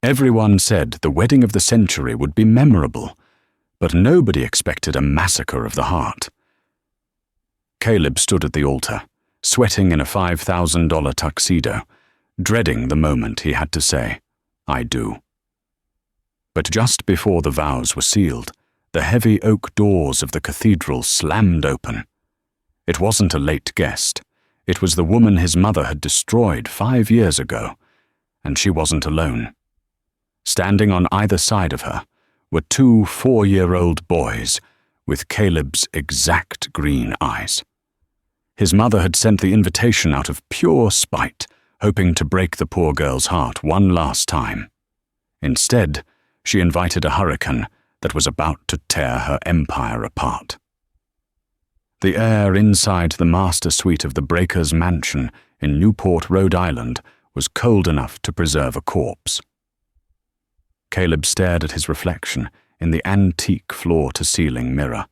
Everyone said the wedding of the century would be memorable, but nobody expected a massacre of the heart. Caleb stood at the altar, sweating in a $5,000 tuxedo, dreading the moment he had to say, "I do." But just before the vows were sealed, the heavy oak doors of the cathedral slammed open. It wasn't a late guest. It was the woman his mother had destroyed 5 years ago, and she wasn't alone. Standing on either side of her were 2 4-year-old boys with Caleb's exact green eyes. His mother had sent the invitation out of pure spite, hoping to break the poor girl's heart one last time. Instead, she invited a hurricane that was about to tear her empire apart. The air inside the master suite of the Breakers' mansion in Newport, Rhode Island, was cold enough to preserve a corpse. Caleb stared at his reflection in the antique floor-to-ceiling mirror,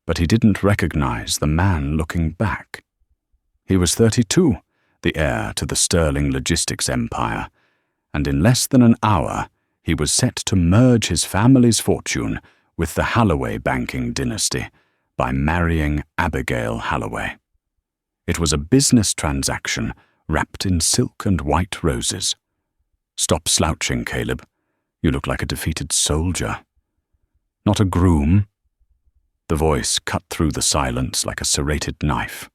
but he didn't recognize the man looking back. He was 32, the heir to the sterling logistics empire, and in less than an hour he was set to merge his family's fortune with the Halloway banking dynasty by marrying Abigail Halloway. It was a business transaction wrapped in silk and white roses. "Stop slouching, Caleb. You look like a defeated soldier." "Not a groom." The voice cut through the silence like a serrated knife.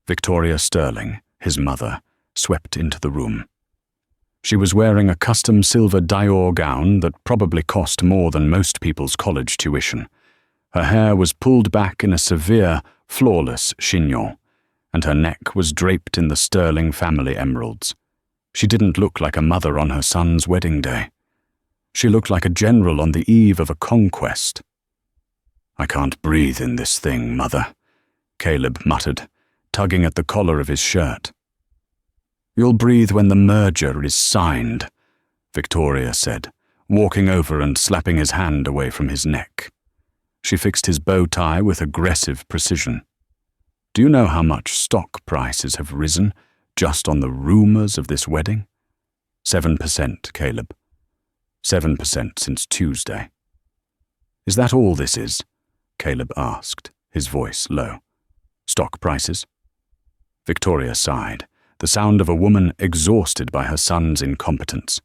Victoria Sterling, his mother, swept into the room. She was wearing a custom silver Dior gown that probably cost more than most people's college tuition. Her hair was pulled back in a severe, flawless chignon, and her neck was draped in the Sterling family emeralds. She didn't look like a mother on her son's wedding day. She looked like a general on the eve of a conquest. "I can't breathe in this thing, Mother," Caleb muttered, tugging at the collar of his shirt. "You'll breathe when the merger is signed," Victoria said, walking over and slapping his hand away from his neck. She fixed his bow tie with aggressive precision. "Do you know how much stock prices have risen just on the rumors of this wedding?" 7%, Caleb. 7% since Tuesday. "Is that all this is?" Caleb asked, his voice low. "Stock prices?" Victoria sighed, the sound of a woman exhausted by her son's incompetence.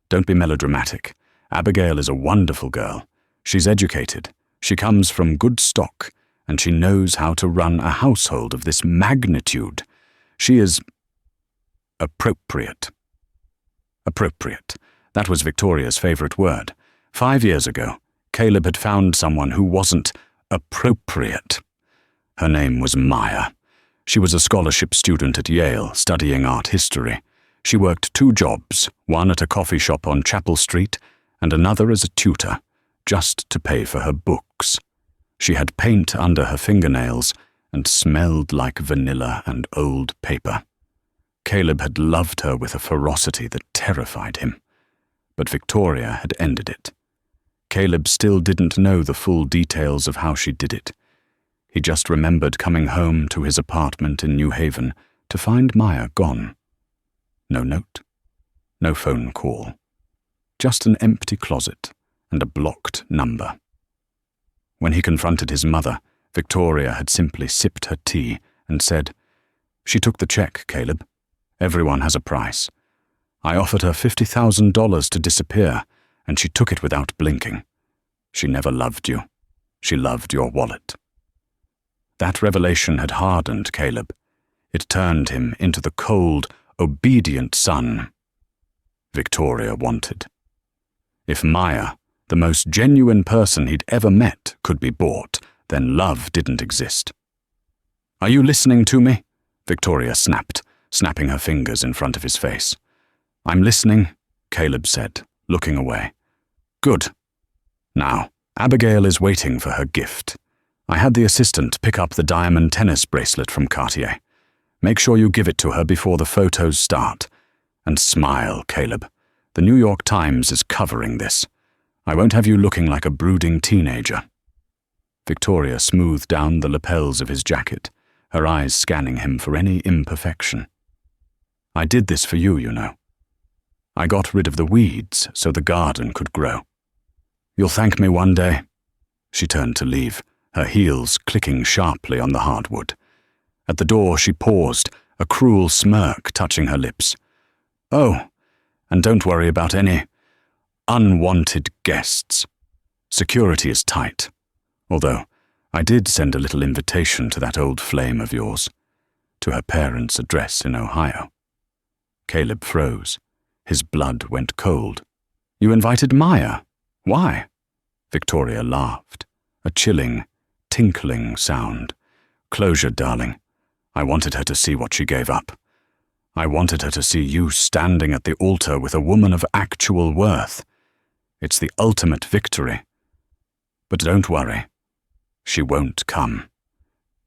"Don't be melodramatic. Abigail is a wonderful girl. She's educated. She comes from good stock, and she knows how to run a household of this magnitude. She is appropriate." Appropriate. That was Victoria's favorite word. 5 years ago, Caleb had found someone who wasn't appropriate. Her name was Maya. She was a scholarship student at Yale, studying art history. She worked 2 jobs, one at a coffee shop on Chapel Street and another as a tutor, just to pay for her books. She had paint under her fingernails and smelled like vanilla and old paper. Caleb had loved her with a ferocity that terrified him. But Victoria had ended it. Caleb still didn't know the full details of how she did it. He just remembered coming home to his apartment in New Haven to find Maya gone. No note, no phone call, just an empty closet and a blocked number. When he confronted his mother, Victoria had simply sipped her tea and said, "She took the check, Caleb. Everyone has a price. I offered her $50,000 to disappear, and she took it without blinking. She never loved you. She loved your wallet." That revelation had hardened Caleb. It turned him into the cold, obedient son Victoria wanted. If Maya, the most genuine person he'd ever met, could be bought, then love didn't exist. "Are you listening to me?" Victoria snapped, snapping her fingers in front of his face. "I'm listening," Caleb said, looking away. "Good. Now, Abigail is waiting for her gift. I had the assistant pick up the diamond tennis bracelet from Cartier. Make sure you give it to her before the photos start. And smile, Caleb. The New York Times is covering this. I won't have you looking like a brooding teenager." Victoria smoothed down the lapels of his jacket, her eyes scanning him for any imperfection. "I did this for you, you know." I got rid of the weeds so the garden could grow. You'll thank me one day." She turned to leave, her heels clicking sharply on the hardwood. At the door she paused, a cruel smirk touching her lips. "Oh, and don't worry about any unwanted guests. Security is tight, although I did send a little invitation to that old flame of yours, to her parents' address in Ohio." Caleb froze. His blood went cold. "You invited Maya? Why?" Victoria laughed, a chilling, tinkling sound. "Closure, darling. I wanted her to see what she gave up. I wanted her to see you standing at the altar with a woman of actual worth. It's the ultimate victory. But don't worry. She won't come.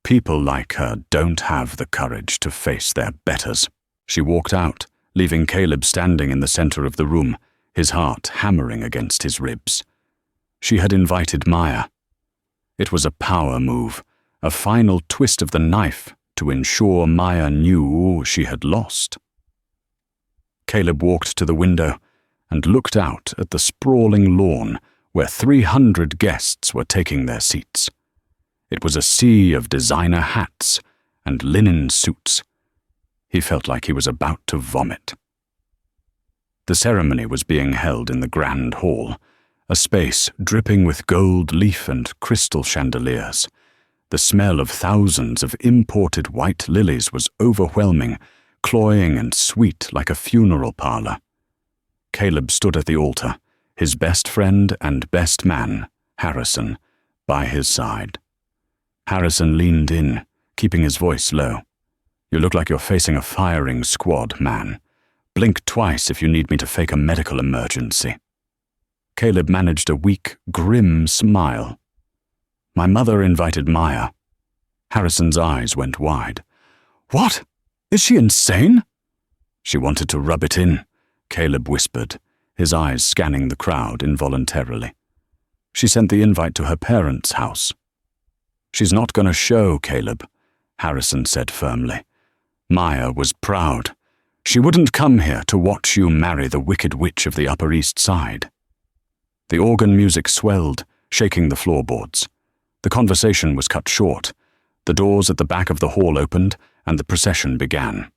People like her don't have the courage to face their betters." She walked out, leaving Caleb standing in the center of the room, his heart hammering against his ribs. She had invited Maya. It was a power move, a final twist of the knife to ensure Maya knew she had lost. Caleb walked to the window and looked out at the sprawling lawn where 300 guests were taking their seats. It was a sea of designer hats and linen suits. He felt like he was about to vomit. The ceremony was being held in the grand hall, a space dripping with gold leaf and crystal chandeliers. The smell of thousands of imported white lilies was overwhelming, cloying and sweet like a funeral parlor. Caleb stood at the altar, his best friend and best man, Harrison, by his side. Harrison leaned in, keeping his voice low. "You look like you're facing a firing squad, man. Blink twice if you need me to fake a medical emergency." Caleb managed a weak, grim smile. "My mother invited Maya." Harrison's eyes went wide. "What? Is she insane?" "She wanted to rub it in," Caleb whispered, his eyes scanning the crowd involuntarily. "She sent the invite to her parents' house." "She's not going to show, Caleb," Harrison said firmly. "Maya was proud. She wouldn't come here to watch you marry the Wicked Witch of the Upper East Side." The organ music swelled, shaking the floorboards. The conversation was cut short. The doors at the back of the hall opened, and the procession began.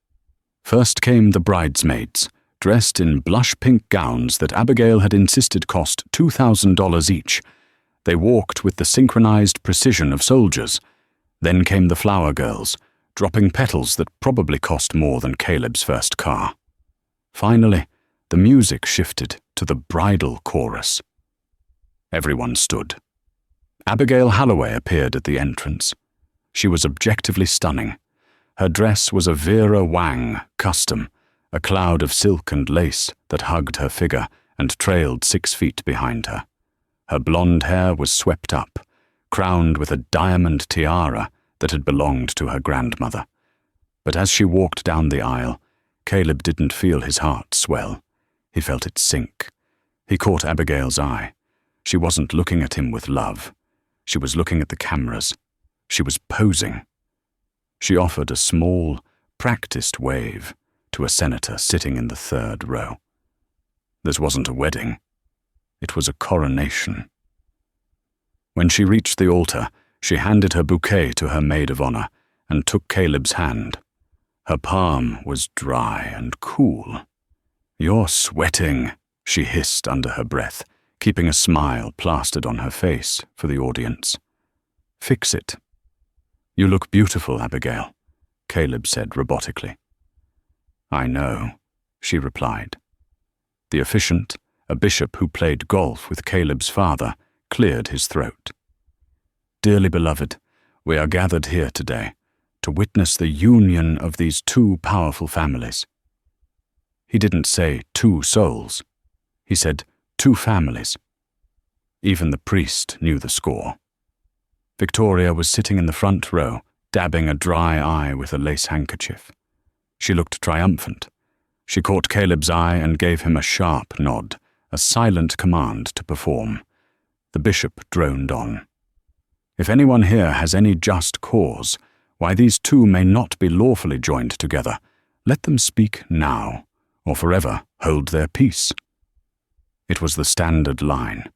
First came the bridesmaids, dressed in blush-pink gowns that Abigail had insisted cost $2,000 each. They walked with the synchronized precision of soldiers. Then came the flower girls, dropping petals that probably cost more than Caleb's first car. Finally, the music shifted to the bridal chorus. Everyone stood. Abigail Halloway appeared at the entrance. She was objectively stunning. Her dress was a Vera Wang custom, a cloud of silk and lace that hugged her figure and trailed 6 feet behind her. Her blonde hair was swept up, crowned with a diamond tiara that had belonged to her grandmother. But as she walked down the aisle, Caleb didn't feel his heart swell. He felt it sink. He caught Abigail's eye. She wasn't looking at him with love. She was looking at the cameras. She was posing. She offered a small, practiced wave to a senator sitting in the 3rd row. This wasn't a wedding. It was a coronation. When she reached the altar, she handed her bouquet to her maid of honor and took Caleb's hand. Her palm was dry and cool. "You're sweating," she hissed under her breath, keeping a smile plastered on her face for the audience. "Fix it." "You look beautiful, Abigail," Caleb said robotically. "I know," she replied. The officiant, a bishop who played golf with Caleb's father, cleared his throat. "Dearly beloved, we are gathered here today to witness the union of these 2 powerful families." He didn't say 2 souls. He said 2 families. Even the priest knew the score. Victoria was sitting in the front row, dabbing a dry eye with a lace handkerchief. She looked triumphant. She caught Caleb's eye and gave him a sharp nod, a silent command to perform. The bishop droned on. "If anyone here has any just cause why these 2 may not be lawfully joined together, let them speak now, or forever hold their peace. It was the standard line,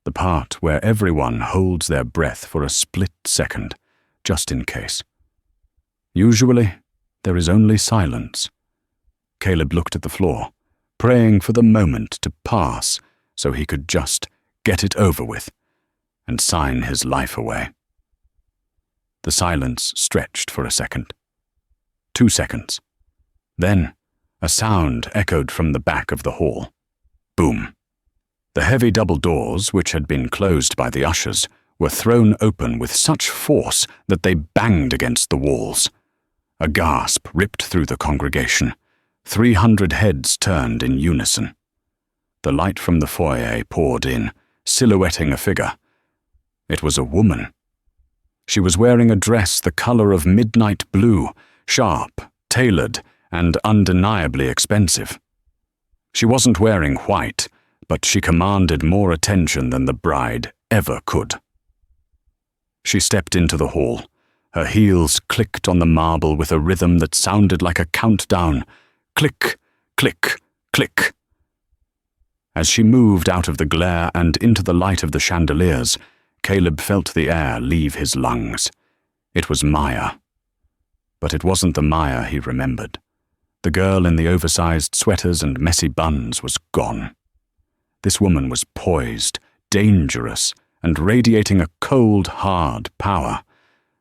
the part where everyone holds their breath for a split second, just in case. Usually, there is only silence. Caleb looked at the floor, praying for the moment to pass so he could just get it over with and sign his life away. The silence stretched for a second. 2 seconds. Then, a sound echoed from the back of the hall. Boom. The heavy double doors, which had been closed by the ushers, were thrown open with such force that they banged against the walls. A gasp ripped through the congregation. 300 heads turned in unison. The light from the foyer poured in, silhouetting a figure. It was a woman. She was wearing a dress the color of midnight blue, sharp, tailored, and undeniably expensive. She wasn't wearing white, but she commanded more attention than the bride ever could. She stepped into the hall. Her heels clicked on the marble with a rhythm that sounded like a countdown. Click, click, click. As she moved out of the glare and into the light of the chandeliers, Caleb felt the air leave his lungs. It was Maya. But it wasn't the Maya he remembered. The girl in the oversized sweaters and messy buns was gone. This woman was poised, dangerous, and radiating a cold, hard power.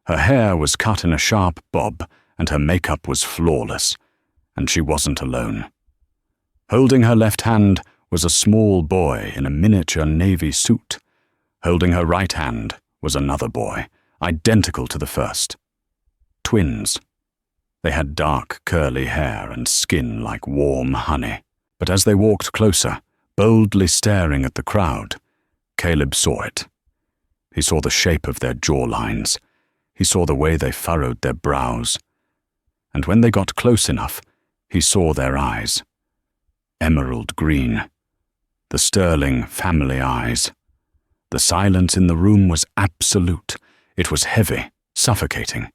Her hair was cut in a sharp bob, and her makeup was flawless. And she wasn't alone. Holding her left hand was a small boy in a miniature navy suit. Holding her right hand was another boy, identical to the first. Twins. They had dark, curly hair and skin like warm honey. But as they walked closer, boldly staring at the crowd, Caleb saw it. He saw the shape of their jawlines. He saw the way they furrowed their brows. And when they got close enough, he saw their eyes. Emerald green. The sterling family eyes. The silence in the room was absolute. It was heavy, suffocating.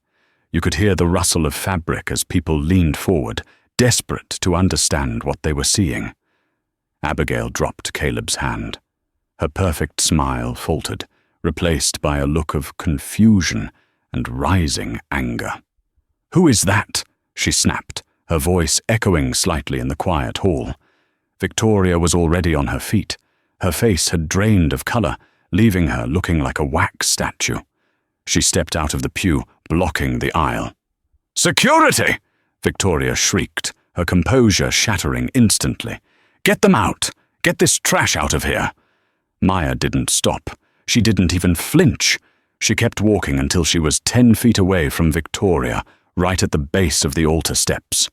You could hear the rustle of fabric as people leaned forward, desperate to understand what they were seeing. Abigail dropped Caleb's hand. Her perfect smile faltered, replaced by a look of confusion and rising anger. "Who is that?" she snapped, her voice echoing slightly in the quiet hall. Victoria was already on her feet. Her face had drained of color, leaving her looking like a wax statue. She stepped out of the pew, blocking the aisle. "Security!" Victoria shrieked, her composure shattering instantly. "Get them out! Get this trash out of here!" Maya didn't stop. She didn't even flinch. She kept walking until she was 10 feet away from Victoria, right at the base of the altar steps.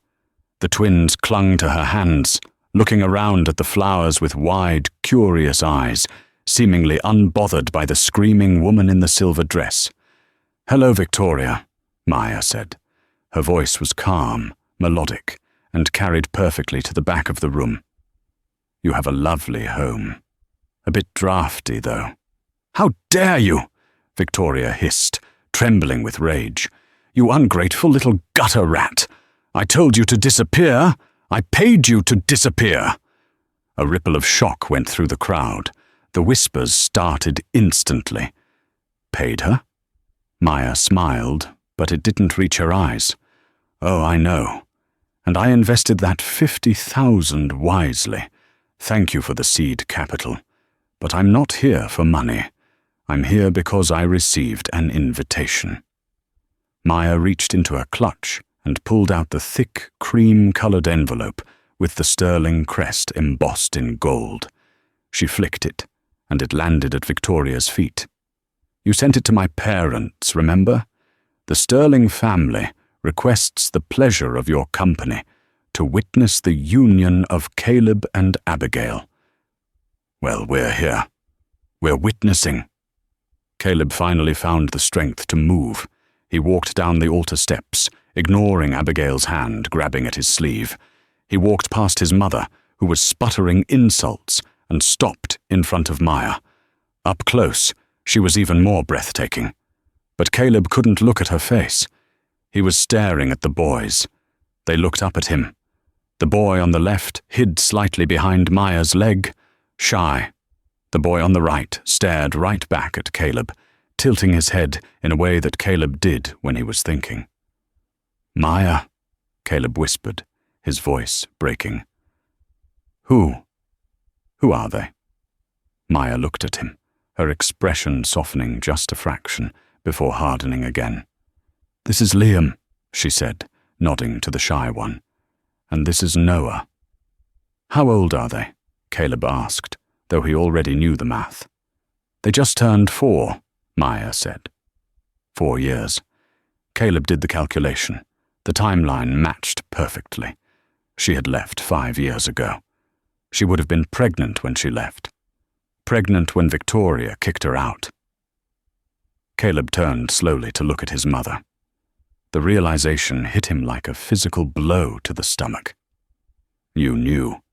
The twins clung to her hands, looking around at the flowers with wide, curious eyes, seemingly unbothered by the screaming woman in the silver dress. "Hello, Victoria," Maya said. Her voice was calm, melodic, and carried perfectly to the back of the room. "You have a lovely home. A bit drafty, though." "How dare you!" Victoria hissed, trembling with rage. "You ungrateful little gutter rat! I told you to disappear! I paid you to disappear!" A ripple of shock went through the crowd. The whispers started instantly. "Paid her?" Maya smiled, but it didn't reach her eyes. "Oh, I know. And I invested that 50,000 wisely. Thank you for the seed capital. But I'm not here for money. I'm here because I received an invitation." Maya reached into her clutch and pulled out the thick, cream-colored envelope with the sterling crest embossed in gold. She flicked it, and it landed at Victoria's feet. "You sent it to my parents, remember? The Sterling family requests the pleasure of your company to witness the union of Caleb and Abigail." "Well, we're here. We're witnessing." Caleb finally found the strength to move. He walked down the altar steps, ignoring Abigail's hand grabbing at his sleeve. He walked past his mother, who was sputtering insults, and stopped in front of Maya. Up close, she was even more breathtaking. But Caleb couldn't look at her face. He was staring at the boys. They looked up at him. The boy on the left hid slightly behind Maya's leg, shy. The boy on the right stared right back at Caleb, tilting his head in a way that Caleb did when he was thinking. "Maya," Caleb whispered, his voice breaking. Who are they?" Maya looked at him, her expression softening just a fraction before hardening again. "This is Liam," she said, nodding to the shy one. "And this is Noah." "How old are they?" Caleb asked, though he already knew the math. "They just turned 4, Maya said. 4 years. Caleb did the calculation. The timeline matched perfectly. She had left 5 years ago. She would have been pregnant when she left. Pregnant when Victoria kicked her out. Caleb turned slowly to look at his mother. The realization hit him like a physical blow to the stomach. "You knew,"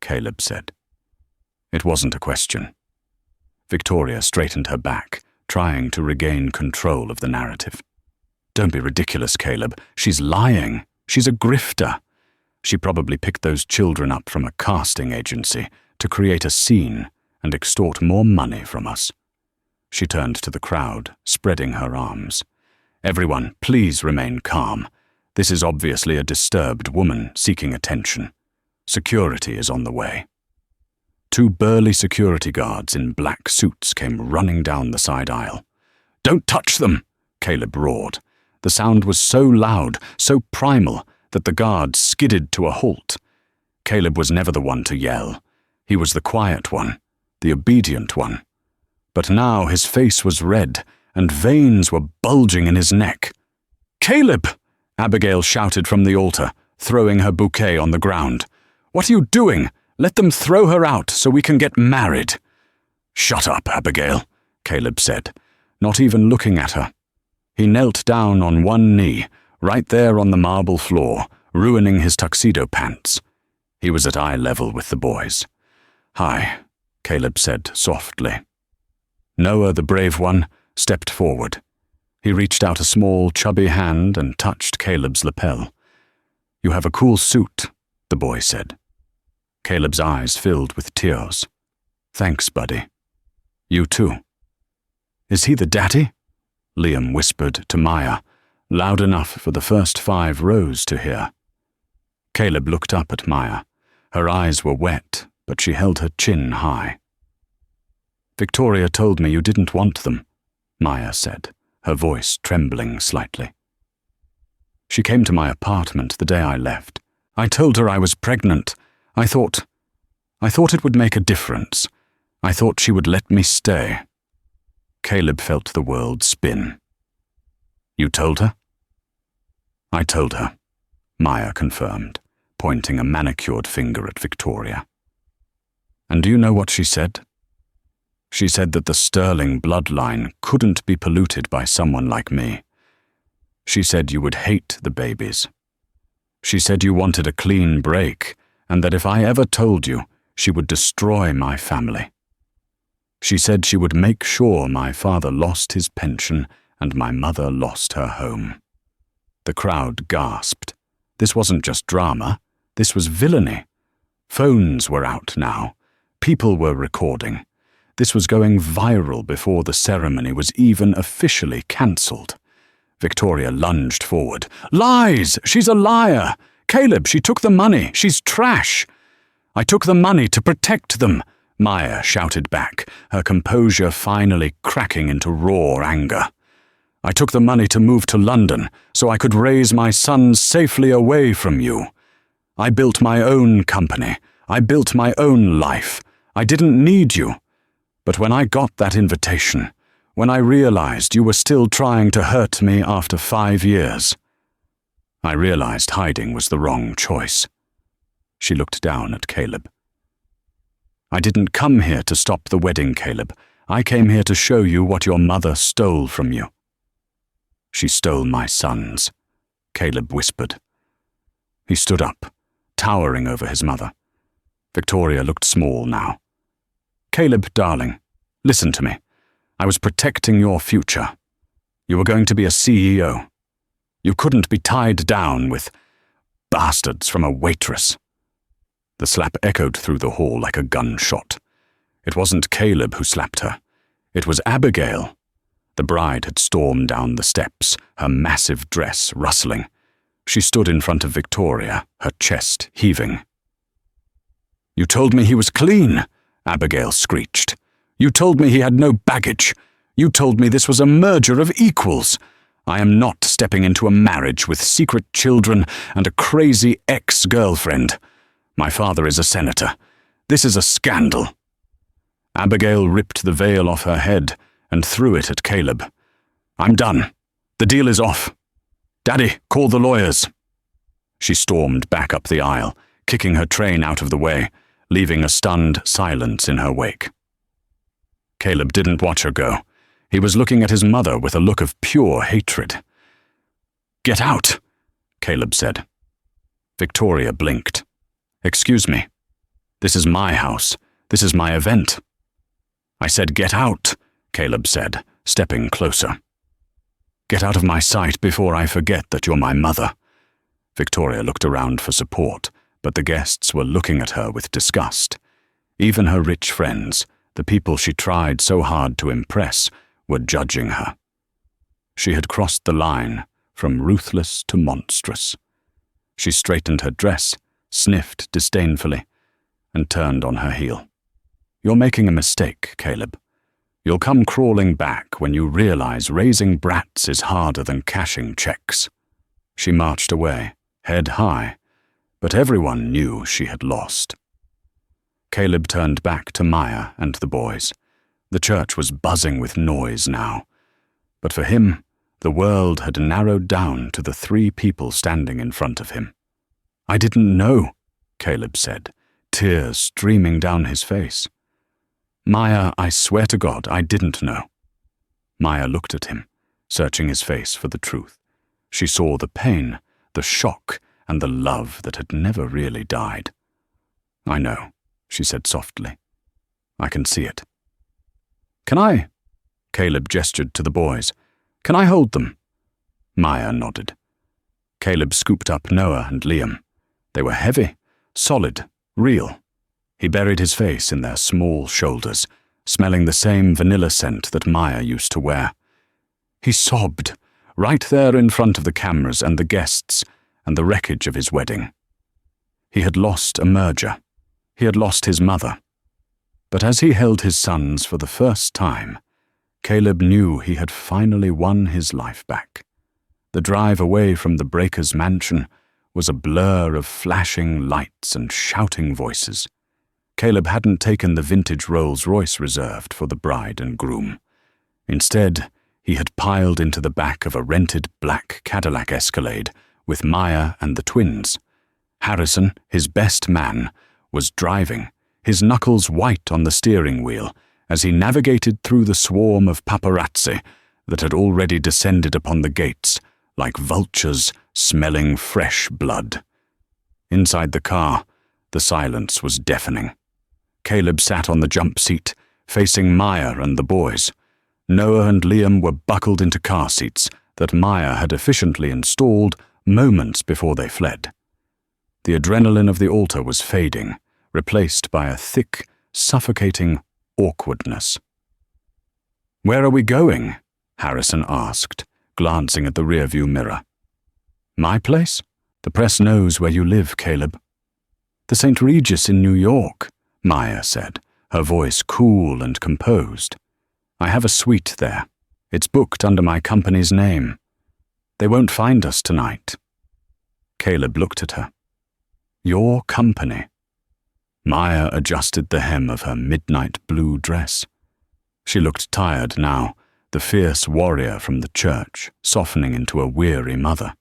Caleb said. It wasn't a question. Victoria straightened her back, trying to regain control of the narrative. "Don't be ridiculous, Caleb. She's lying. She's a grifter. She probably picked those children up from a casting agency to create a scene and extort more money from us." She turned to the crowd, spreading her arms. "Everyone, please remain calm. This is obviously a disturbed woman seeking attention. Security is on the way." 2 burly security guards in black suits came running down the side aisle. "Don't touch them!" Caleb roared. The sound was so loud, so primal, that the guards skidded to a halt. Caleb was never the one to yell. He was the quiet one, the obedient one. But now his face was red, and veins were bulging in his neck. "Caleb!" Abigail shouted from the altar, throwing her bouquet on the ground. "What are you doing? Let them throw her out so we can get married." "Shut up, Abigail," Caleb said, not even looking at her. He knelt down on one knee, right there on the marble floor, ruining his tuxedo pants. He was at eye level with the boys. "Hi," Caleb said softly. Noah, the brave one, stepped forward. He reached out a small, chubby hand and touched Caleb's lapel. "You have a cool suit," the boy said. Caleb's eyes filled with tears. "Thanks, buddy. You too." "Is he the daddy?" Liam whispered to Maya, loud enough for the first 5 rows to hear. Caleb looked up at Maya. Her eyes were wet, but she held her chin high. "Victoria told me you didn't want them," Maya said, her voice trembling slightly. "She came to my apartment the day I left. I told her I was pregnant. I thought it would make a difference. I thought she would let me stay." Caleb felt the world spin. "You told her?" "I told her," Maya confirmed, pointing a manicured finger at Victoria. "And do you know what she said?" "She said that the Sterling bloodline couldn't be polluted by someone like me. She said you would hate the babies. She said you wanted a clean break, and that if I ever told you, she would destroy my family. She said she would make sure my father lost his pension and my mother lost her home." The crowd gasped. This wasn't just drama, this was villainy. Phones were out now. People were recording. This was going viral before the ceremony was even officially cancelled. Victoria lunged forward. "Lies! She's a liar! Caleb, she took the money. She's trash!" "I took the money to protect them," Maya shouted back, her composure finally cracking into raw anger. "I took the money to move to London so I could raise my sons safely away from you. I built my own company. I built my own life. I didn't need you. But when I got that invitation, when I realized you were still trying to hurt me after 5 years, I realized hiding was the wrong choice." She looked down at Caleb. "I didn't come here to stop the wedding, Caleb. I came here to show you what your mother stole from you." "She stole my sons," Caleb whispered. He stood up, towering over his mother. Victoria looked small now. "Caleb, darling, listen to me. I was protecting your future. You were going to be a CEO. You couldn't be tied down with bastards from a waitress. The slap echoed through the hall like a gunshot. It wasn't Caleb who slapped her. It was Abigail. The bride had stormed down the steps, her massive dress rustling. She stood in front of Victoria, her chest heaving. "You told me he was clean," Abigail screeched. "You told me he had no baggage. You told me this was a merger of equals. I am not stepping into a marriage with secret children and a crazy ex-girlfriend. My father is a senator. This is a scandal." Abigail ripped the veil off her head and threw it at Caleb. "I'm done. The deal is off. Daddy, call the lawyers." She stormed back up the aisle, kicking her train out of the way, leaving a stunned silence in her wake. Caleb didn't watch her go. He was looking at his mother with a look of pure hatred. "Get out," Caleb said. Victoria blinked. "Excuse me. This is my house. This is my event." "I said get out," Caleb said, stepping closer. "Get out of my sight before I forget that you're my mother." Victoria looked around for support, but the guests were looking at her with disgust. Even her rich friends, the people she tried so hard to impress, were judging her. She had crossed the line from ruthless to monstrous. She straightened her dress, sniffed disdainfully, and turned on her heel. "You're making a mistake, Caleb. You'll come crawling back when you realize raising brats is harder than cashing checks." She marched away, head high, but everyone knew she had lost. Caleb turned back to Maya and the boys. The church was buzzing with noise now, but for him, the world had narrowed down to the 3 people standing in front of him. "I didn't know," Caleb said, tears streaming down his face. "Maya, I swear to God, I didn't know." Maya looked at him, searching his face for the truth. She saw the pain, the shock, and the love that had never really died. "I know," she said softly. "I can see it." "Can I?" Caleb gestured to the boys. "Can I hold them?" Maya nodded. Caleb scooped up Noah and Liam. They were heavy, solid, real. He buried his face in their small shoulders, smelling the same vanilla scent that Maya used to wear. He sobbed, right there in front of the cameras and the guests and the wreckage of his wedding. He had lost a merger. He had lost his mother. But as he held his sons for the first time, Caleb knew he had finally won his life back. The drive away from the breaker's mansion was a blur of flashing lights and shouting voices. Caleb hadn't taken the vintage Rolls-Royce reserved for the bride and groom. Instead, he had piled into the back of a rented black Cadillac Escalade with Maya and the twins. Harrison, his best man, was driving, his knuckles white on the steering wheel, as he navigated through the swarm of paparazzi that had already descended upon the gates like vultures smelling fresh blood. Inside the car, the silence was deafening. Caleb sat on the jump seat, facing Maya and the boys. Noah and Liam were buckled into car seats that Maya had efficiently installed moments before they fled. The adrenaline of the altar was fading, replaced by a thick, suffocating awkwardness. "Where are we going?" Harrison asked, glancing at the rearview mirror. "My place? The press knows where you live, Caleb." "The St. Regis in New York," Maya said, her voice cool and composed. "I have a suite there. It's booked under my company's name. They won't find us tonight." Caleb looked at her. "Your company?" Maya adjusted the hem of her midnight blue dress. She looked tired now, the fierce warrior from the church softening into a weary mother.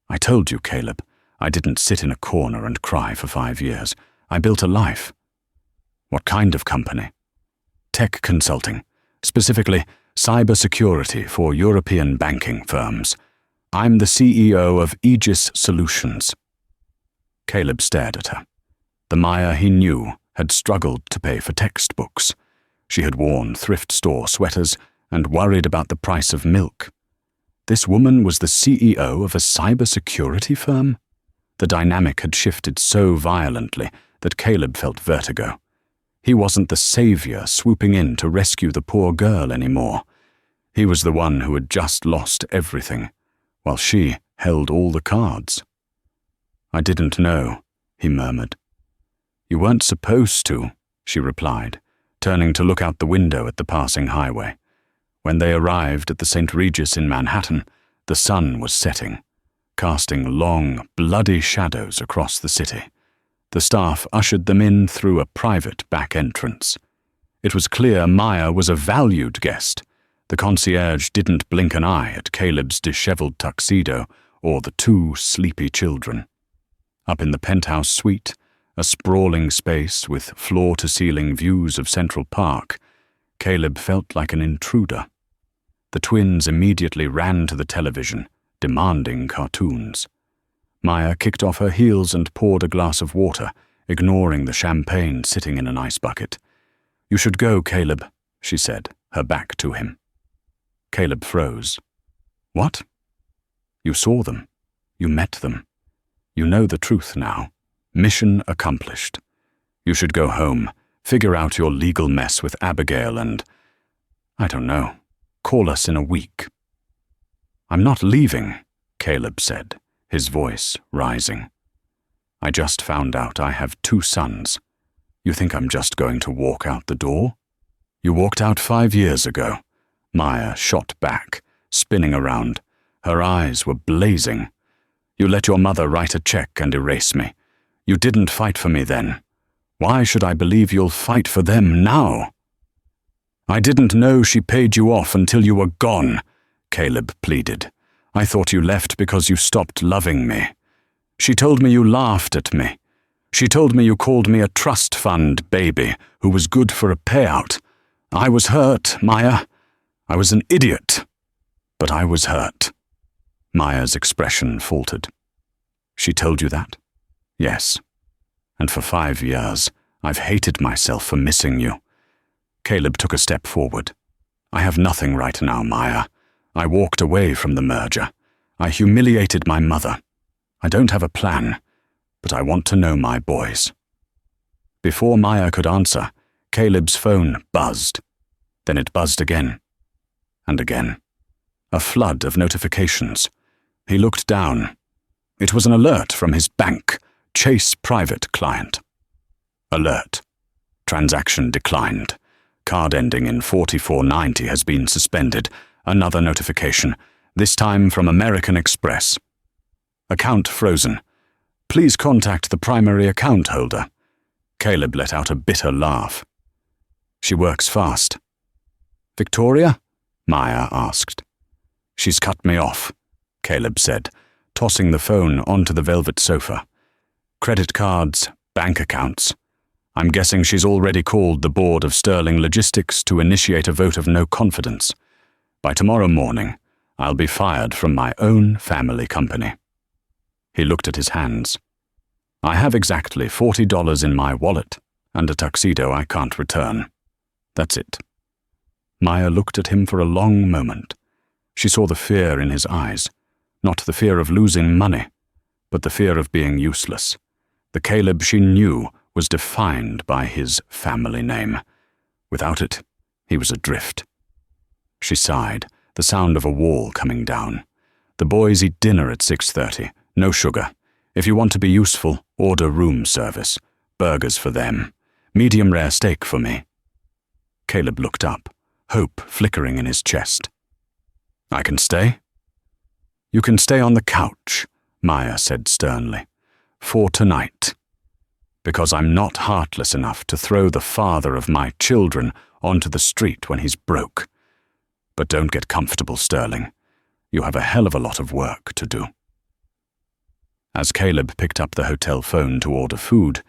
"I told you, Caleb, I didn't sit in a corner and cry for 5 years. I built a life." "What kind of company?" "Tech consulting, specifically cybersecurity for European banking firms. I'm the CEO of Aegis Solutions." Caleb stared at her. The Maya he knew had struggled to pay for textbooks. She had worn thrift store sweaters and worried about the price of milk. This woman was the CEO of a cybersecurity firm? The dynamic had shifted so violently that Caleb felt vertigo. He wasn't the savior swooping in to rescue the poor girl anymore. He was the one who had just lost everything, while she held all the cards. "I didn't know," he murmured. "You weren't supposed to," she replied, turning to look out the window at the passing highway. When they arrived at the St. Regis in Manhattan, the sun was setting, casting long, bloody shadows across the city. The staff ushered them in through a private back entrance. It was clear Maya was a valued guest. The concierge didn't blink an eye at Caleb's disheveled tuxedo or the two sleepy children. Up in the penthouse suite, a sprawling space with floor-to-ceiling views of Central Park, Caleb felt like an intruder. The twins immediately ran to the television, demanding cartoons. Maya kicked off her heels and poured a glass of water, ignoring the champagne sitting in an ice bucket. "You should go, Caleb," she said, her back to him. Caleb froze. "What?" "You saw them. You met them. You know the truth now. Mission accomplished. You should go home, figure out your legal mess with Abigail and, I don't know, call us in a week." "I'm not leaving," Caleb said, his voice rising. "I just found out I have 2 sons. You think I'm just going to walk out the door?" "You walked out 5 years ago," Maya shot back, spinning around. Her eyes were blazing. "You let your mother write a check and erase me. You didn't fight for me then. Why should I believe you'll fight for them now?" "I didn't know she paid you off until you were gone," Caleb pleaded. "I thought you left because you stopped loving me. She told me you laughed at me. She told me you called me a trust fund baby who was good for a payout. I was hurt, Maya. I was an idiot. But I was hurt." Maya's expression faltered. "She told you that?" "Yes. And for 5 years, I've hated myself for missing you." Caleb took a step forward. "I have nothing right now, Maya. I walked away from the merger. I humiliated my mother. I don't have a plan, but I want to know my boys." Before Maya could answer, Caleb's phone buzzed. Then it buzzed again. And again. A flood of notifications. He looked down. It was an alert from his bank, Chase Private Client. Alert. Transaction declined. Card ending in 4490 has been suspended. Another notification, this time from American Express. Account frozen. Please contact the primary account holder. Caleb let out a bitter laugh. "She works fast." "Victoria?" Maya asked. "She's cut me off," Caleb said, tossing the phone onto the velvet sofa. "Credit cards, bank accounts. I'm guessing she's already called the board of Sterling Logistics to initiate a vote of no confidence. By tomorrow morning, I'll be fired from my own family company." He looked at his hands. "I have exactly $40 in my wallet and a tuxedo I can't return. That's it." Maya looked at him for a long moment. She saw the fear in his eyes, not the fear of losing money, but the fear of being useless. The Caleb she knew was defined by his family name. Without it, he was adrift. She sighed, the sound of a wall coming down. "The boys eat dinner at 6:30. No sugar. If you want to be useful, order room service. Burgers for them. Medium rare steak for me." Caleb looked up, hope flickering in his chest. "I can stay?" "You can stay on the couch," Maya said sternly. "For tonight. Because I'm not heartless enough to throw the father of my children onto the street when he's broke. But don't get comfortable, Sterling. You have a hell of a lot of work to do." As Caleb picked up the hotel phone to order food,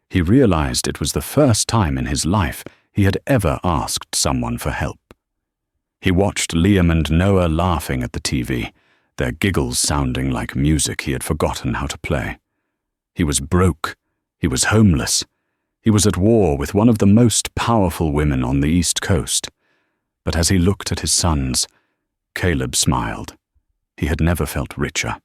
he realized it was the first time in his life he had ever asked someone for help. He watched Liam and Noah laughing at the TV, their giggles sounding like music he had forgotten how to play. He was broke. He was homeless. He was at war with one of the most powerful women on the East Coast. But as he looked at his sons, Caleb smiled. He had never felt richer.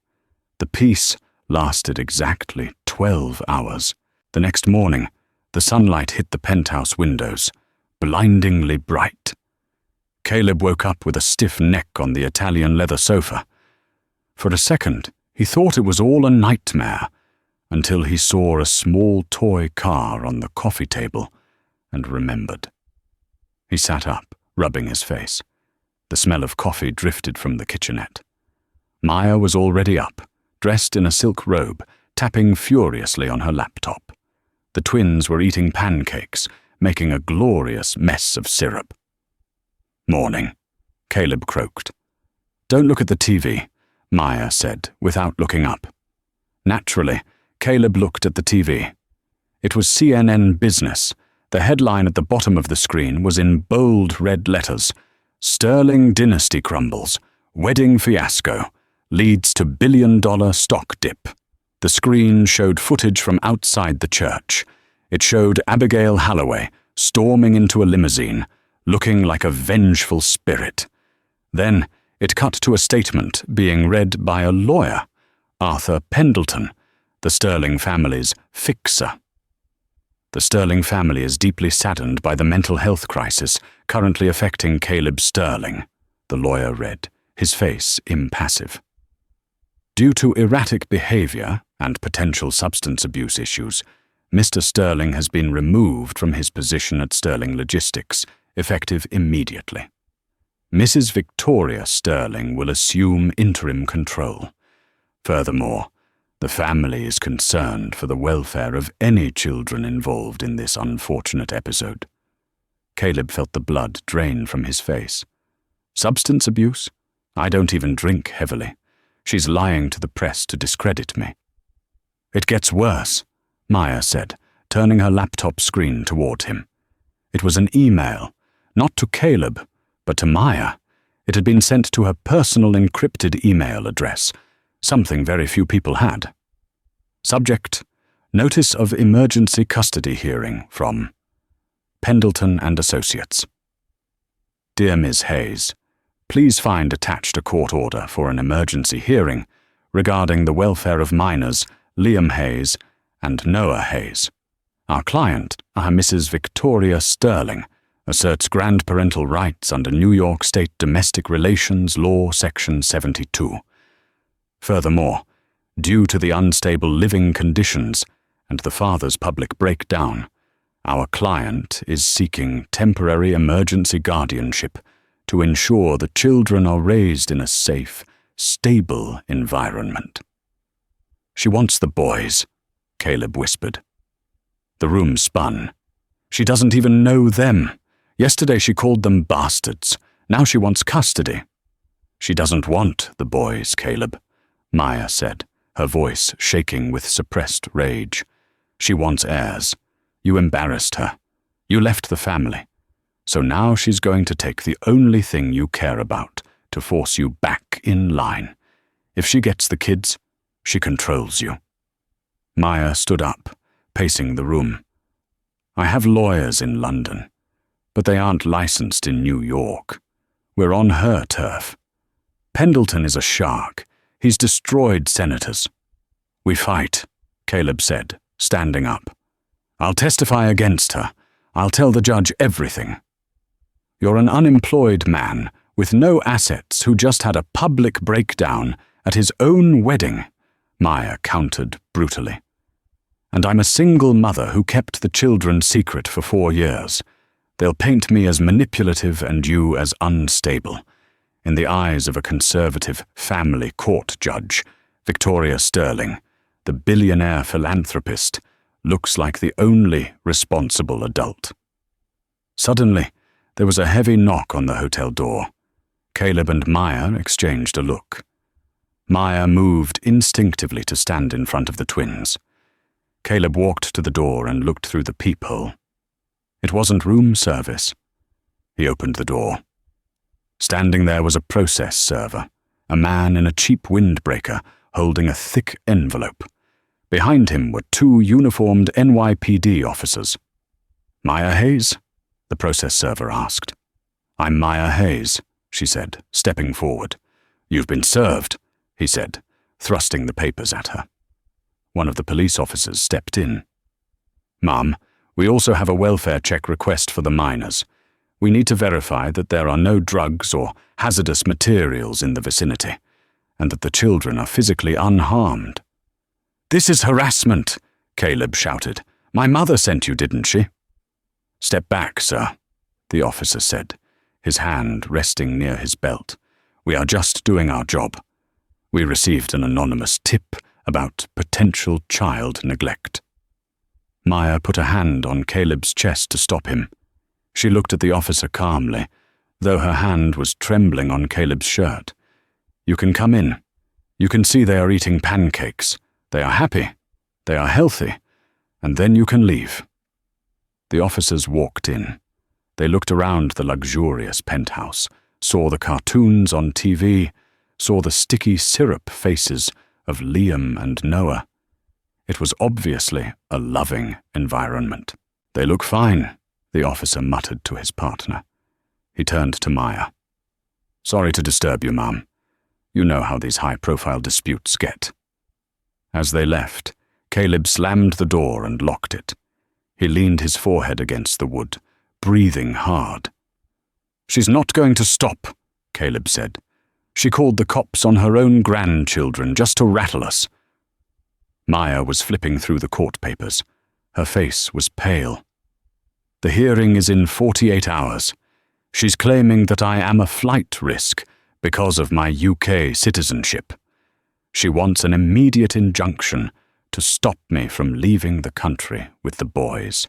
The peace lasted exactly 12 hours. The next morning, the sunlight hit the penthouse windows, blindingly bright. Caleb woke up with a stiff neck on the Italian leather sofa. For a second, he thought it was all a nightmare, until he saw a small toy car on the coffee table and remembered. He sat up, rubbing his face. The smell of coffee drifted from the kitchenette. Maya was already up, dressed in a silk robe, tapping furiously on her laptop. The twins were eating pancakes, making a glorious mess of syrup. "Morning," Caleb croaked. "Don't look at the TV," Maya said, without looking up. Naturally, Caleb looked at the TV. It was CNN Business. The headline at the bottom of the screen was in bold red letters, "Sterling Dynasty Crumbles. Wedding Fiasco. Leads to billion-dollar stock dip." The screen showed footage from outside the church. It showed Abigail Halloway storming into a limousine, looking like a vengeful spirit. Then it cut to a statement being read by a lawyer, Arthur Pendleton, the Sterling family's fixer. "The Sterling family is deeply saddened by the mental health crisis currently affecting Caleb Sterling," the lawyer read, his face impassive. "Due to erratic behavior and potential substance abuse issues, Mr. Sterling has been removed from his position at Sterling Logistics, effective immediately. Mrs. Victoria Sterling will assume interim control. Furthermore, the family is concerned for the welfare of any children involved in this unfortunate episode." Caleb felt the blood drain from his face. "Substance abuse? I don't even drink heavily. She's lying to the press to discredit me." "It gets worse," Maya said, turning her laptop screen toward him. It was an email, not to Caleb, but to Maya. It had been sent to her personal encrypted email address, something very few people had. Subject: Notice of Emergency Custody Hearing from Pendleton and Associates. Dear Ms. Hayes, please find attached a court order for an emergency hearing regarding the welfare of minors Liam Hayes and Noah Hayes. Our client, Mrs. Victoria Sterling, asserts grandparental rights under New York State Domestic Relations Law Section 72. Furthermore, due to the unstable living conditions and the father's public breakdown, our client is seeking temporary emergency guardianship to ensure the children are raised in a safe, stable environment. She wants the boys, Caleb whispered. The room spun. She doesn't even know them. Yesterday she called them bastards. Now she wants custody. She doesn't want the boys, Caleb, Maya said, her voice shaking with suppressed rage. She wants heirs. You embarrassed her. You left the family. So now she's going to take the only thing you care about to force you back in line. If she gets the kids, she controls you. Maya stood up, pacing the room. I have lawyers in London, but they aren't licensed in New York. We're on her turf. Pendleton is a shark. He's destroyed senators. We fight, Caleb said, standing up. I'll testify against her. I'll tell the judge everything. You're an unemployed man with no assets who just had a public breakdown at his own wedding, Maya countered brutally. And I'm a single mother who kept the children secret for 4 years. They'll paint me as manipulative and you as unstable. In the eyes of a conservative family court judge, Victoria Sterling, the billionaire philanthropist, looks like the only responsible adult. Suddenly, there was a heavy knock on the hotel door. Caleb and Maya exchanged a look. Maya moved instinctively to stand in front of the twins. Caleb walked to the door and looked through the peephole. It wasn't room service. He opened the door. Standing there was a process server, a man in a cheap windbreaker holding a thick envelope. Behind him were 2 uniformed NYPD officers. Maya Hayes? The process server asked. I'm Maya Hayes, she said, stepping forward. You've been served, he said, thrusting the papers at her. One of the police officers stepped in. Ma'am, we also have a welfare check request for the minors. We need to verify that there are no drugs or hazardous materials in the vicinity, and that the children are physically unharmed." "This is harassment," Caleb shouted. "My mother sent you, didn't she?" "Step back, sir," the officer said, his hand resting near his belt. "We are just doing our job. We received an anonymous tip about potential child neglect." Maya put a hand on Caleb's chest to stop him. She looked at the officer calmly, though her hand was trembling on Caleb's shirt. "You can come in. You can see they are eating pancakes. They are happy. They are healthy. And then you can leave." The officers walked in. They looked around the luxurious penthouse, saw the cartoons on TV, saw the sticky syrup faces of Liam and Noah. It was obviously a loving environment. "They look fine," the officer muttered to his partner. He turned to Maya. "Sorry to disturb you, ma'am. You know how these high-profile disputes get." As they left, Caleb slammed the door and locked it. He leaned his forehead against the wood, breathing hard. "She's not going to stop," Caleb said. "She called the cops on her own grandchildren just to rattle us." Maya was flipping through the court papers. Her face was pale. "The hearing is in 48 hours. She's claiming that I am a flight risk because of my UK citizenship. She wants an immediate injunction to stop me from leaving the country with the boys."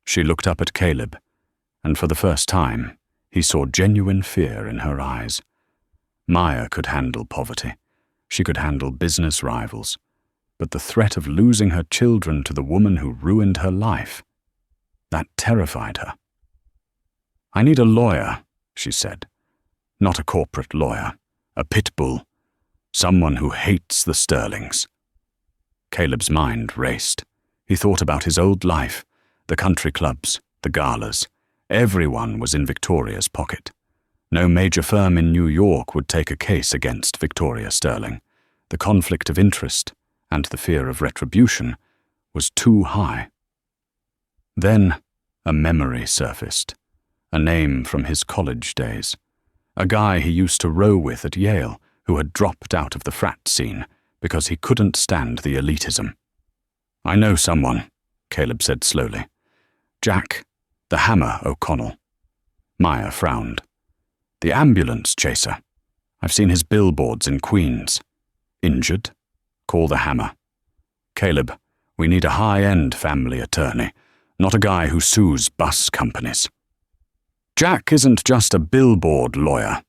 She looked up at Caleb, and for the first time, he saw genuine fear in her eyes. Maya could handle poverty. She could handle business rivals. But the threat of losing her children to the woman who ruined her life, that terrified her. "I need a lawyer," she said. "Not a corporate lawyer, a pit bull, someone who hates the Sterlings." Caleb's mind raced. He thought about his old life, the country clubs, the galas. Everyone was in Victoria's pocket. No major firm in New York would take a case against Victoria Sterling. The conflict of interest and the fear of retribution was too high. Then a memory surfaced, a name from his college days, a guy he used to row with at Yale who had dropped out of the frat scene because he couldn't stand the elitism. "I know someone," Caleb said slowly. "Jack, the Hammer O'Connell." Maya frowned. "The ambulance chaser. I've seen his billboards in Queens. Injured? Call the Hammer. Caleb, we need a high-end family attorney, not a guy who sues bus companies." "Jack isn't just a billboard lawyer,"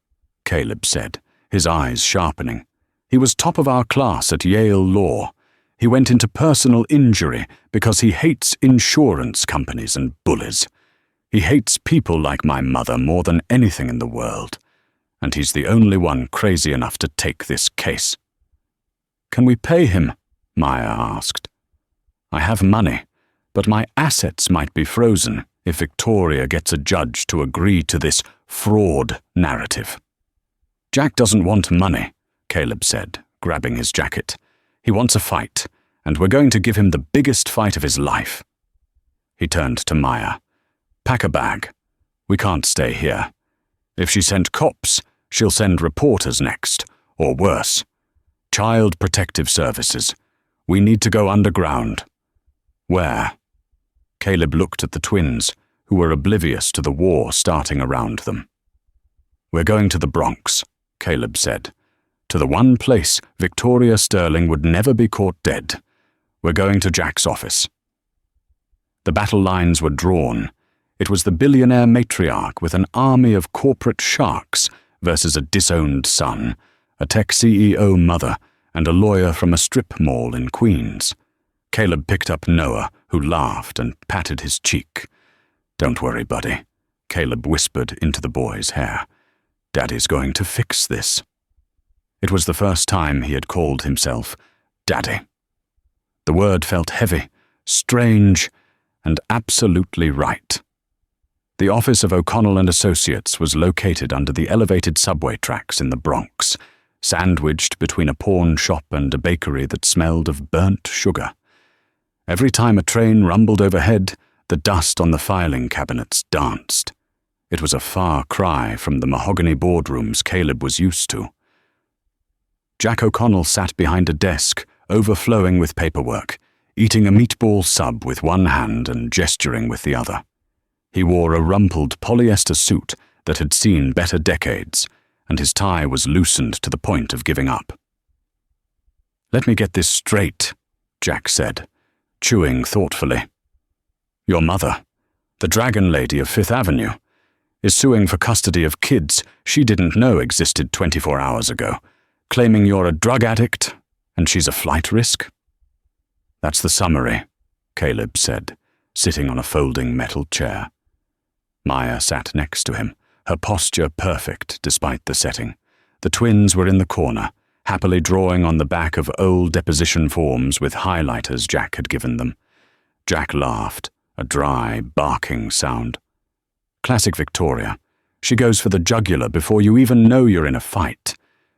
Caleb said, his eyes sharpening. "He was top of our class at Yale Law. He went into personal injury because he hates insurance companies and bullies. He hates people like my mother more than anything in the world. And he's the only one crazy enough to take this case." "Can we pay him?" Maya asked. "I have money, but my assets might be frozen if Victoria gets a judge to agree to this fraud narrative." "Jack doesn't want money," Caleb said, grabbing his jacket. "He wants a fight, and we're going to give him the biggest fight of his life." He turned to Maya. "Pack a bag. We can't stay here. If she sent cops, she'll send reporters next, or worse. Child Protective Services. We need to go underground." "Where?" Caleb looked at the twins, who were oblivious to the war starting around them. "We're going to the Bronx," Caleb said. "To the one place Victoria Sterling would never be caught dead. We're going to Jack's office." The battle lines were drawn. It was the billionaire matriarch with an army of corporate sharks versus a disowned son, a tech CEO mother, and a lawyer from a strip mall in Queens. Caleb picked up Noah, who laughed and patted his cheek. "Don't worry, buddy," Caleb whispered into the boy's hair. "Daddy's going to fix this." It was the first time he had called himself Daddy. The word felt heavy, strange, and absolutely right. The office of O'Connell and Associates was located under the elevated subway tracks in the Bronx, sandwiched between a pawn shop and a bakery that smelled of burnt sugar. Every time a train rumbled overhead, the dust on the filing cabinets danced. It was a far cry from the mahogany boardrooms Caleb was used to. Jack O'Connell sat behind a desk, overflowing with paperwork, eating a meatball sub with one hand and gesturing with the other. He wore a rumpled polyester suit that had seen better decades, and his tie was loosened to the point of giving up. "Let me get this straight," Jack said, chewing thoughtfully. "Your mother, the Dragon Lady of Fifth Avenue, is suing for custody of kids she didn't know existed 24 hours ago, claiming you're a drug addict and she's a flight risk?" "That's the summary," Caleb said, sitting on a folding metal chair. Maya sat next to him, her posture perfect despite the setting. The twins were in the corner, happily drawing on the back of old deposition forms with highlighters Jack had given them. Jack laughed, a dry, barking sound. "Classic Victoria. She goes for the jugular before you even know you're in a fight.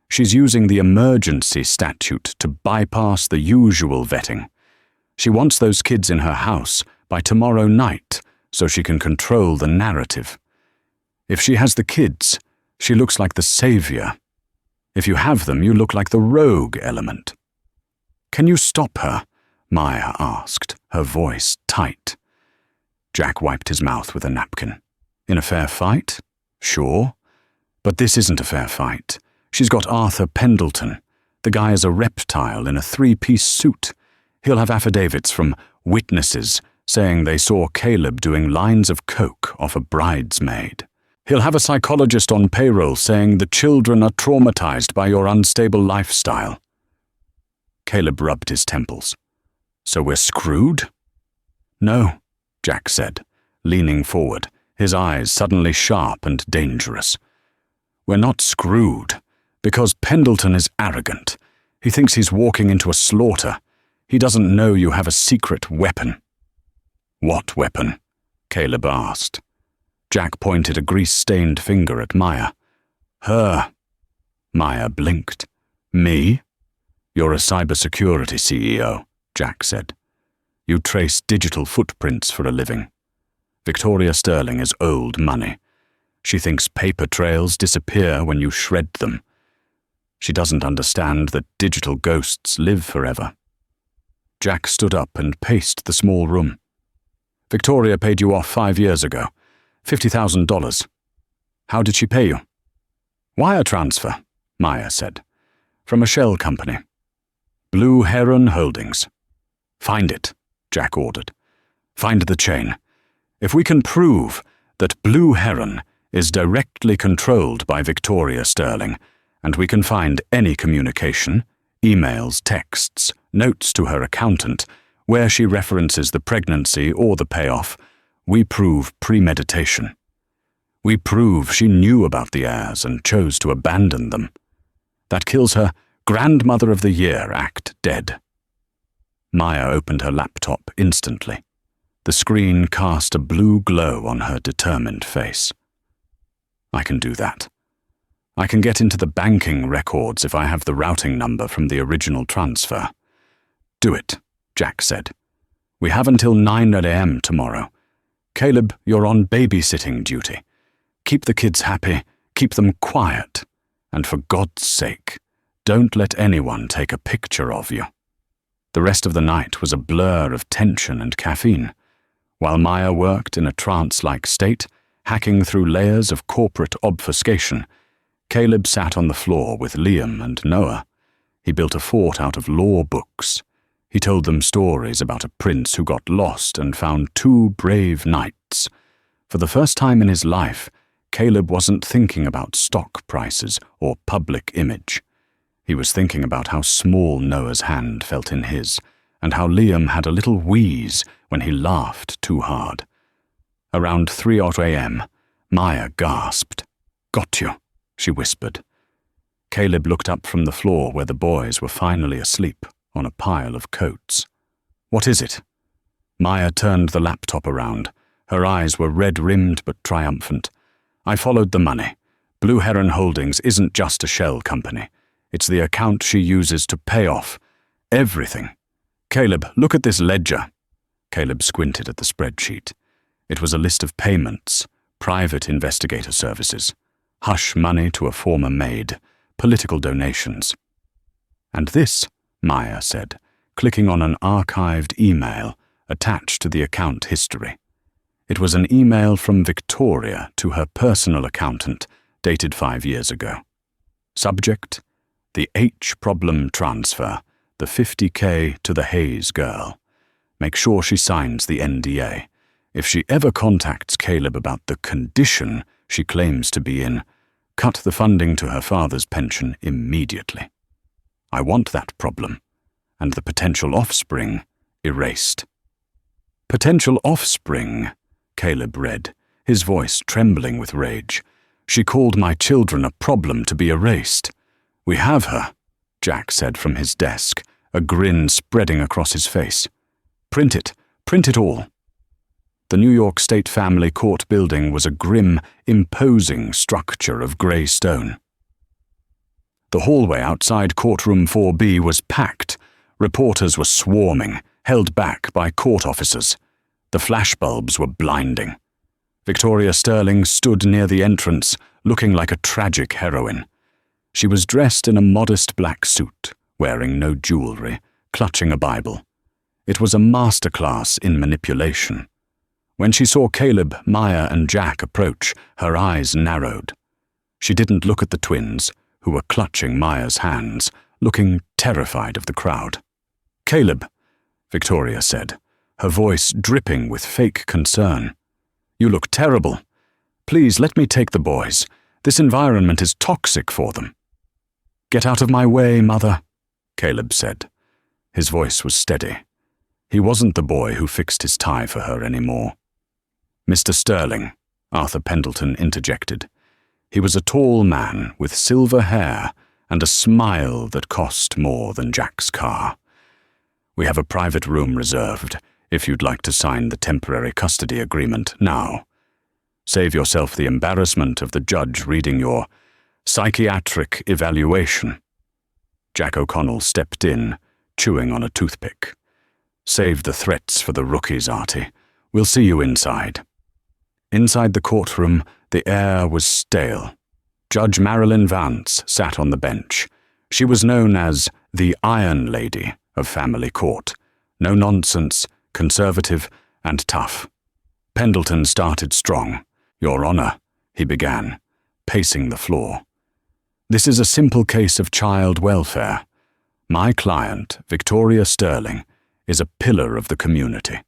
She's using the emergency statute to bypass the usual vetting. She wants those kids in her house by tomorrow night so she can control the narrative. If she has the kids, she looks like the savior. If you have them, you look like the rogue element." "Can you stop her?" Maya asked, her voice tight. Jack wiped his mouth with a napkin. "In a fair fight? Sure. But this isn't a fair fight. She's got Arthur Pendleton. The guy is a reptile in a 3-piece suit. He'll have affidavits from witnesses saying they saw Caleb doing lines of coke off a bridesmaid. He'll have a psychologist on payroll saying the children are traumatized by your unstable lifestyle." Caleb rubbed his temples. "So we're screwed?" "No," Jack said, leaning forward, his eyes suddenly sharp and dangerous. "We're not screwed, because Pendleton is arrogant. He thinks he's walking into a slaughter. He doesn't know you have a secret weapon." "What weapon?" Caleb asked. Jack pointed a grease-stained finger at Maya. "Her." Maya blinked. "Me?" "You're a cybersecurity CEO," Jack said. "You trace digital footprints for a living. Victoria Sterling is old money. She thinks paper trails disappear when you shred them. She doesn't understand that digital ghosts live forever." Jack stood up and paced the small room. "Victoria paid you off 5 years ago. $50,000. How did she pay you?" "Wire transfer," Maya said. "From a shell company. Blue Heron Holdings." "Find it," Jack ordered. "Find the chain. If we can prove that Blue Heron is directly controlled by Victoria Sterling, and we can find any communication, emails, texts, notes to her accountant, where she references the pregnancy or the payoff, we prove premeditation. We prove she knew about the heirs and chose to abandon them. That kills her Grandmother of the Year act dead." Maya opened her laptop instantly. The screen cast a blue glow on her determined face. "I can do that. I can get into the banking records if I have the routing number from the original transfer." "Do it," Jack said. "We have until 9 a.m. tomorrow. Caleb, you're on babysitting duty. Keep the kids happy, keep them quiet, and for God's sake, don't let anyone take a picture of you." The rest of the night was a blur of tension and caffeine. While Maya worked in a trance-like state, hacking through layers of corporate obfuscation, Caleb sat on the floor with Liam and Noah. He built a fort out of law books. He told them stories about a prince who got lost and found 2 brave knights. For the first time in his life, Caleb wasn't thinking about stock prices or public image. He was thinking about how small Noah's hand felt in his, and how Liam had a little wheeze when he laughed too hard. Around 3 a.m., Maya gasped. "Got you," she whispered. Caleb looked up from the floor where the boys were finally asleep on a pile of coats. "What is it?" Maya turned the laptop around. Her eyes were red-rimmed but triumphant. "I followed the money. Blue Heron Holdings isn't just a shell company. It's the account she uses to pay off everything. Caleb, look at this ledger," Caleb squinted at the spreadsheet. It was a list of payments, private investigator services, hush money to a former maid, political donations. And this, Maya said, clicking on an archived email attached to the account history. It was an email from Victoria to her personal accountant, dated 5 years ago. Subject: the H problem transfer, the $50K to the Hayes girl. Make sure she signs the NDA. If she ever contacts Caleb about the condition she claims to be in, cut the funding to her father's pension immediately. I want that problem, and the potential offspring erased. Potential offspring, Caleb read, his voice trembling with rage. She called my children a problem to be erased. We have her, Jack said from his desk, a grin spreading across his face. Print it all. The New York State Family Court building was a grim, imposing structure of grey stone. The hallway outside Courtroom 4B was packed. Reporters were swarming, held back by court officers. The flashbulbs were blinding. Victoria Sterling stood near the entrance, looking like a tragic heroine. She was dressed in a modest black suit, wearing no jewelry, clutching a Bible. It was a masterclass in manipulation. When she saw Caleb, Maya, and Jack approach, her eyes narrowed. She didn't look at the twins, who were clutching Maya's hands, looking terrified of the crowd. Caleb, Victoria said, her voice dripping with fake concern. You look terrible. Please let me take the boys. This environment is toxic for them. Get out of my way, Mother, Caleb said. His voice was steady. He wasn't the boy who fixed his tie for her anymore. Mr. Sterling, Arthur Pendleton interjected. He was a tall man with silver hair and a smile that cost more than Jack's car. We have a private room reserved, if you'd like to sign the temporary custody agreement now. Save yourself the embarrassment of the judge reading your psychiatric evaluation. Jack O'Connell stepped in, chewing on a toothpick. Save the threats for the rookies, Artie. We'll see you inside. Inside the courtroom, the air was stale. Judge Marilyn Vance sat on the bench. She was known as the Iron Lady of Family Court. No nonsense, conservative, and tough. Pendleton started strong. Your Honor, he began, pacing the floor. This is a simple case of child welfare. My client, Victoria Sterling, is a pillar of the community.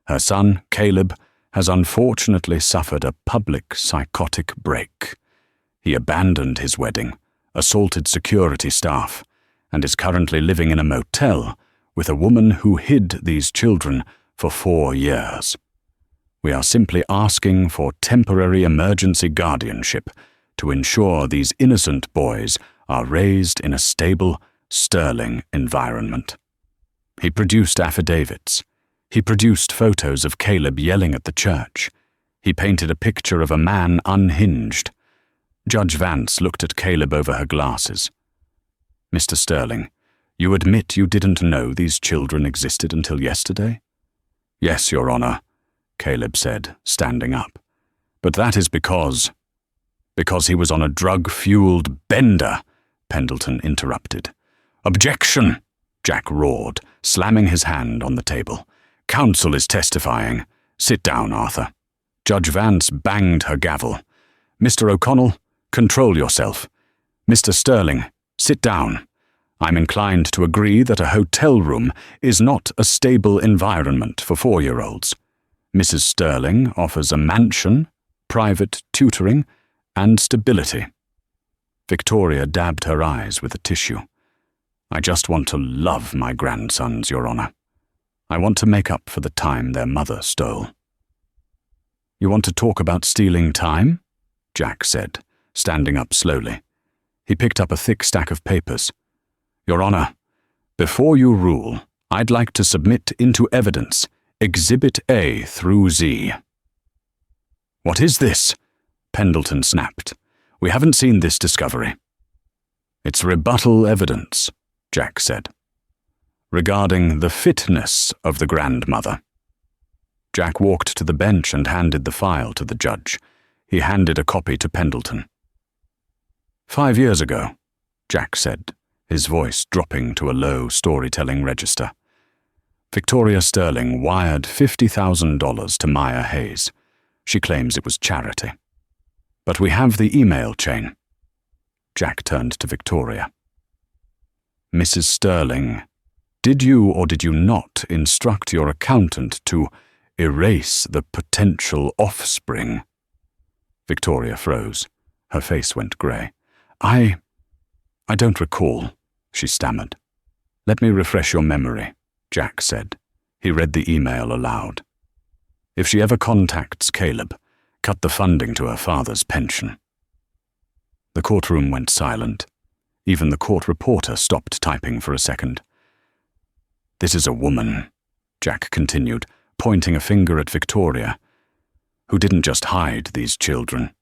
Her son, Caleb, has unfortunately suffered a public psychotic break. He abandoned his wedding, assaulted security staff, and is currently living in a motel with a woman who hid these children for 4 years. We are simply asking for temporary emergency guardianship to ensure these innocent boys are raised in a stable, Sterling environment. He produced affidavits. He produced photos of Caleb yelling at the church. He painted a picture of a man unhinged. Judge Vance looked at Caleb over her glasses. Mr. Sterling, you admit you didn't know these children existed until yesterday? Yes, Your Honor, Caleb said, standing up. But that is because he was on a drug-fueled bender, Pendleton interrupted. Objection, Jack roared, slamming his hand on the table. Counsel is testifying. Sit down, Arthur. Judge Vance banged her gavel. Mr. O'Connell, control yourself. Mr. Sterling, sit down. I'm inclined to agree that a hotel room is not a stable environment for 4-year-olds. Mrs. Sterling offers a mansion, private tutoring, and stability. Victoria dabbed her eyes with a tissue. I just want to love my grandsons, Your Honor. I want to make up for the time their mother stole. You want to talk about stealing time? Jack said, standing up slowly. He picked up a thick stack of papers. Your Honor, before you rule, I'd like to submit into evidence Exhibit A through Z. What is this? Pendleton snapped. We haven't seen this discovery. It's rebuttal evidence, Jack said, regarding the fitness of the grandmother. Jack walked to the bench and handed the file to the judge. He handed a copy to Pendleton. 5 years ago, Jack said, his voice dropping to a low storytelling register. Victoria Sterling wired $50,000 to Maya Hayes. She claims it was charity. But we have the email chain. Jack turned to Victoria. Mrs. Sterling, did you or did you not instruct your accountant to erase the potential offspring? Victoria froze. Her face went grey. I don't recall, she stammered. Let me refresh your memory, Jack said. He read the email aloud. If she ever contacts Caleb, cut the funding to her father's pension. The courtroom went silent. Even the court reporter stopped typing for a second. This is a woman, Jack continued, pointing a finger at Victoria, who didn't just hide these children.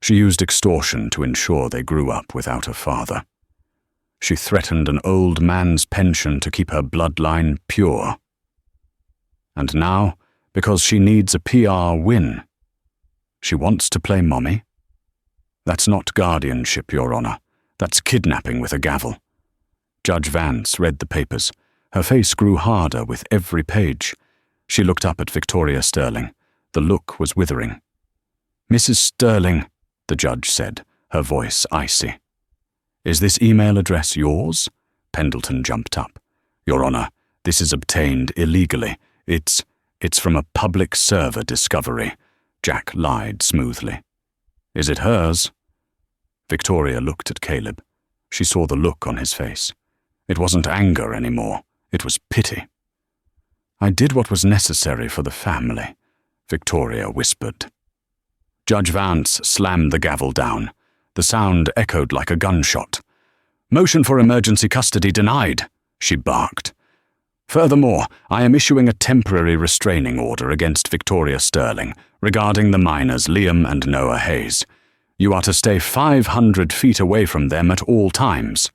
She used extortion to ensure they grew up without a father. She threatened an old man's pension to keep her bloodline pure. And now, because she needs a PR win, she wants to play mommy? That's not guardianship, Your Honor. That's kidnapping with a gavel. Judge Vance read the papers. Her face grew harder with every page. She looked up at Victoria Sterling. The look was withering. Mrs. Sterling, the judge said, her voice icy. Is this email address yours? Pendleton jumped up. Your Honor, this is obtained illegally. It's from a public server discovery. Jack lied smoothly. Is it hers? Victoria looked at Caleb. She saw the look on his face. It wasn't anger anymore. It was pity. I did what was necessary for the family, Victoria whispered. Judge Vance slammed the gavel down. The sound echoed like a gunshot. Motion for emergency custody denied, she barked. Furthermore, I am issuing a temporary restraining order against Victoria Sterling regarding the minors Liam and Noah Hayes. You are to stay 500 feet away from them at all times.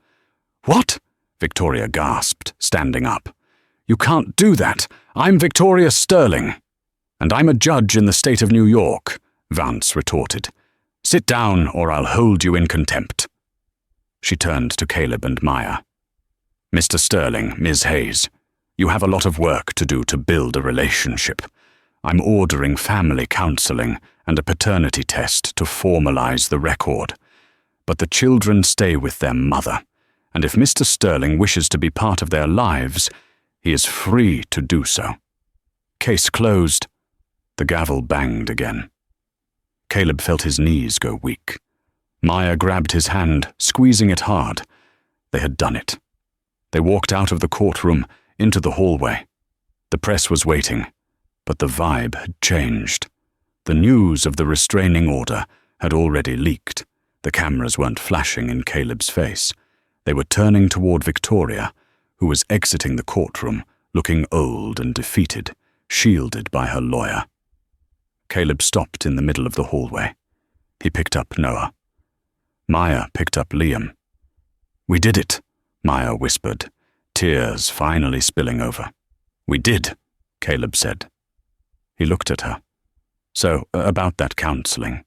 What? Victoria gasped, standing up. You can't do that. I'm Victoria Sterling. And I'm a judge in the state of New York, Vance retorted. Sit down or I'll hold you in contempt. She turned to Caleb and Maya. Mr. Sterling, Ms. Hayes, you have a lot of work to do to build a relationship. I'm ordering family counseling and a paternity test to formalize the record. But the children stay with their mother, and if Mr. Sterling wishes to be part of their lives, he is free to do so. Case closed. The gavel banged again. Caleb felt his knees go weak. Maya grabbed his hand, squeezing it hard. They had done it. They walked out of the courtroom, into the hallway. The press was waiting, but the vibe had changed. The news of the restraining order had already leaked. The cameras weren't flashing in Caleb's face. They were turning toward Victoria, who was exiting the courtroom, looking old and defeated, shielded by her lawyer. Caleb stopped in the middle of the hallway. He picked up Noah. Maya picked up Liam. We did it, Maya whispered, tears finally spilling over. We did, Caleb said. He looked at her. So, about that counseling.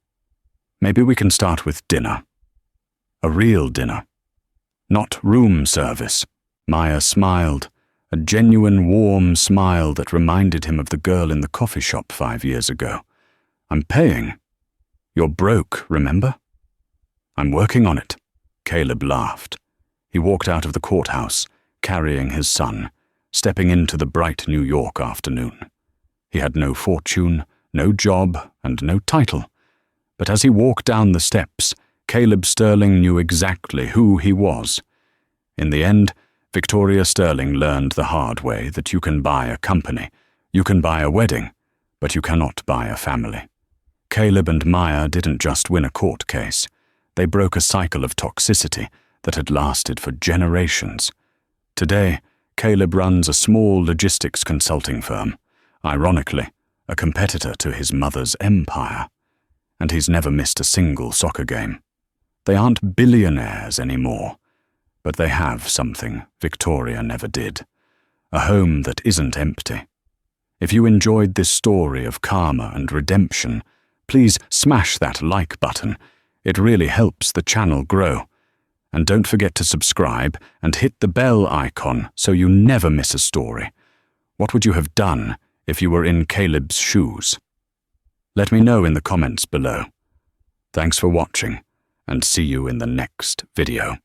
Maybe we can start with dinner. A real dinner. Not room service. Maya smiled, a genuine warm smile that reminded him of the girl in the coffee shop 5 years ago. I'm paying. You're broke, remember? I'm working on it. Caleb laughed. He walked out of the courthouse, carrying his son, stepping into the bright New York afternoon. He had no fortune, no job, and no title. But as he walked down the steps, Caleb Sterling knew exactly who he was. In the end, Victoria Sterling learned the hard way that you can buy a company, you can buy a wedding, but you cannot buy a family. Caleb and Maya didn't just win a court case. They broke a cycle of toxicity that had lasted for generations. Today, Caleb runs a small logistics consulting firm, ironically, a competitor to his mother's empire. And he's never missed a single soccer game. They aren't billionaires anymore, but they have something Victoria never did. A home that isn't empty. If you enjoyed this story of karma and redemption, please smash that like button. It really helps the channel grow. And don't forget to subscribe and hit the bell icon so you never miss a story. What would you have done if you were in Caleb's shoes? Let me know in the comments below. Thanks for watching, and see you in the next video.